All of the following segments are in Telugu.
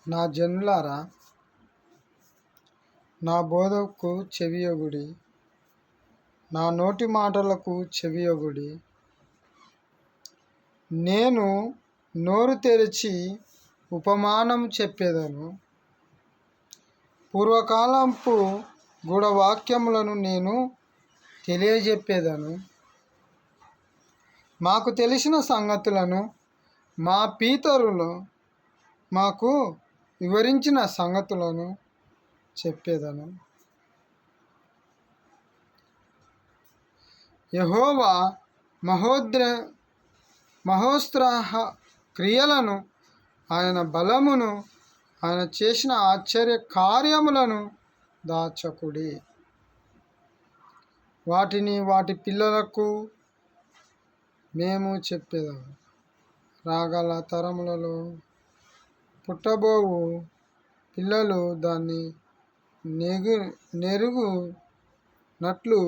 నా జనులారా, నా బోధకు చెవియొగుడి, నా నోటి మాటలకు చెవియొగుడి. నేను నోరు తెరిచి ఉపమానము చెప్పేదను. పూర్వకాలపు గూఢవాక్యములను నేను తెలియజెప్పేదను. మాకు తెలిసిన సంగతులను మా పితరులు మాకు వివరించిన సంగతులను చెప్పేదను. యెహోవా మహోత్సాహ క్రియలను, ఆయన బలమును, ఆయన చేసిన ఆశ్చర్య కార్యములను దాచకుడి. వాటిని వాటి పిల్లలకు మేము చెప్పేదాము. రాగల తరములలో పుట్టబోవు పిల్లలు దాన్ని నెరుగునట్లు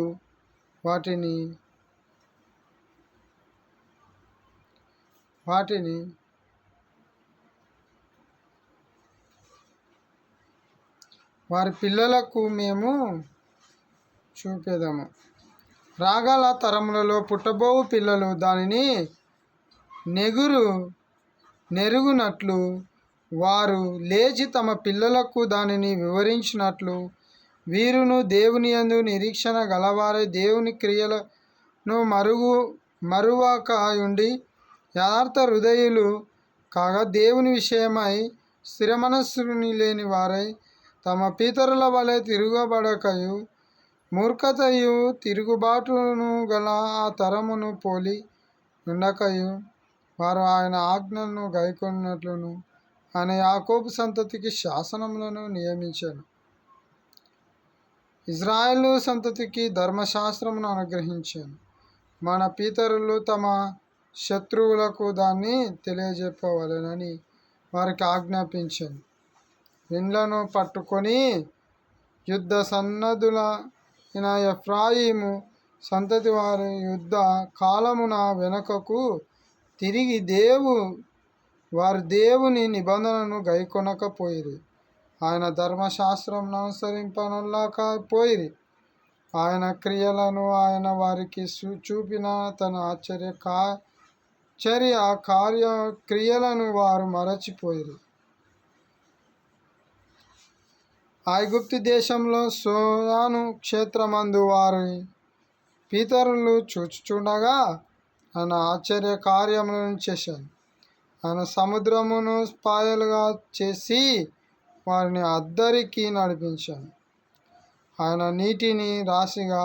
వారి పిల్లలకు మేము చూపెదము. రాగల తరములలో పుట్టబోవు పిల్లలు దానిని నెరుగునట్లు వారు లేచి తమ పిల్లలకు దానిని వివరించినట్లు వీరును దేవుని యందు నిరీక్షణ గలవారై దేవుని క్రియలను మరువక ఉండి యథార్థ హృదయులు కాగా దేవుని విషయమై స్థిర మనస్సుని లేని వారై తమ పితరుల వలె తిరగబడకయు మూర్ఖతయు తిరుగుబాటును గల ఆ తరమును పోలి ఉండకయు వారు ఆయన ఆజ్ఞలను గైకొనున్నట్లును ఆయన యాకోబు సంతతికి శాసనములను నియమించాను. ఇజ్రాయేలు సంతతికి ధర్మశాస్త్రమును అనుగ్రహించాను. మన పితరులు తమ శత్రువులకు దాన్ని తెలియజెప్పవలెనని వారికి ఆజ్ఞాపించాను. విండ్లను పట్టుకొని యుద్ధ సన్నద్ధులైన ఎఫ్రాయిము సంతతి వారి యుద్ధ కాలమున వెనుకకు తిరిగి వారు దేవుని నిబంధనను గైకొనకపోయిరి. ఆయన ధర్మశాస్త్రమును అనుసరింపనొల్లకపోయిరి. ఆయన క్రియలను ఆయన వారికి చూపిన తన క్రియలను వారు మరచిపోయిరి. ఐగుప్తు దేశంలో సోయాను క్షేత్రమందు వారి పితరులు చూచుచుండగా ఆయన ఆశ్చర్య కార్యములను చేశాను. ఆయన సముద్రమును పాయలుగా చేసి వారిని అద్దరికి నడిపించాను. ఆయన నీటిని రాశిగా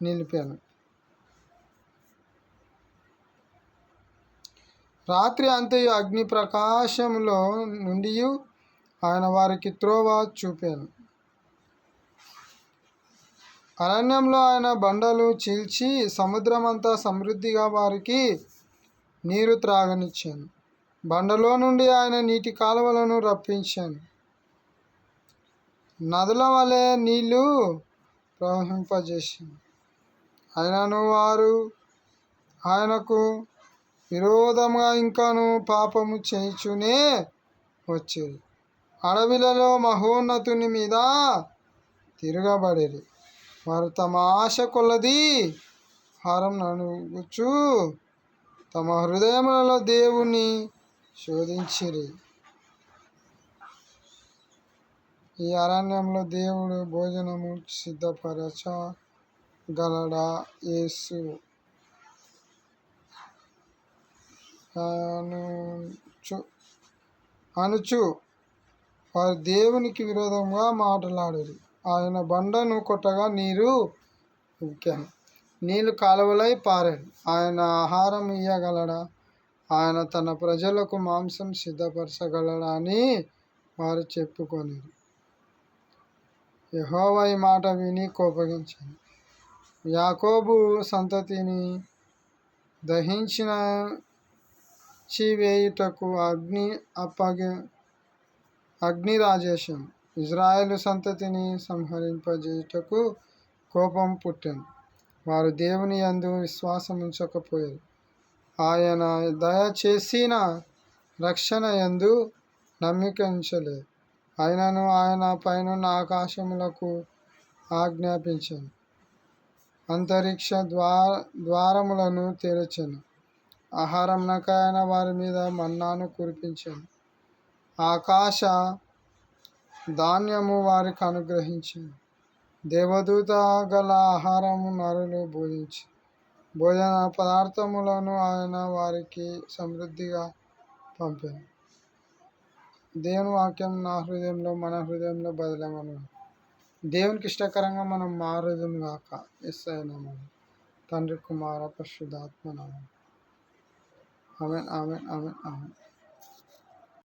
నిలిపాను. రాత్రి అంతయు అగ్ని ప్రకాశములో నుండి ఆయన వారికి త్రోవ చూపాను. అరణ్యంలో ఆయన బండలు చీల్చి సముద్రమంతా సమృద్ధిగా వారికి నీరు త్రాగనిచ్చాను. బండలో నుండి ఆయన నీటి కాలువలను రప్పించాను. నదుల వలె నీళ్లు ప్రవహింపజేశాను. అయినను వారు ఆయనకు విరోధముగా ఇంకను పాపము చేయుచునే వచ్చేది. అడవిలలో మహోన్నతుని మీద తిరగబడేది. వారు తమ ఆశ కొలది హారం నడుగుచు తమ హృదయములలో దేవుని శోధించిరి. ఈ అరణ్యంలో దేవుడు భోజనము సిద్ధపరచగలడా? యేసు అనుచు వారు దేవునికి విరోధంగా మాట్లాడారు. ఆయన బండను కొట్టగా నీరు ఉక్కాను, నీళ్లు కాలువలై పారాను. ఆయన ఆహారం ఇయ్యగలడా? ఆయన తన ప్రజలకు మాంసం సిద్ధపరచగలడా అని వారు చెప్పుకొనిరి. యెహోవా ఈ మాట విని కోపగించాను. యాకోబు సంతతిని దహించివేయుటకు అగ్ని రాజేశం. ఇజ్రాయేలు సంతతిని సంహరింపజేయుటకు కోపం పుట్టెను. వారు దేవుని యందు విశ్వాసముంచకపోయారు. ఆయన దయచేసిన రక్షణ యందు నమ్మిక ఉంచలేదు. అయినను ఆయన పైనున్న ఆకాశములకు ఆజ్ఞాపించను, అంతరిక్ష ద్వారములను తెరచెను. ఆహారమునకై ఆయన వారి మీద మన్నాను కురిపించెను. ఆకాశ ధాన్యము వారికి అనుగ్రహించెను. దేవదూత గల ఆహారము నరులు భోజన పదార్థములను ఆయన వారికి సమృద్ధిగా పంపాను. దేవుని వాక్యం నా హృదయంలో, మన హృదయంలో బదలమను. దేవునికి ఇష్టకరంగా మనం మారుదుం గాక. యేసయ్య నామమున, తండ్రి, కుమార, పరిశుద్ధాత్మ నామమున. ఆమేన్, ఆమేన్, ఆమేన్, ఆమేన్.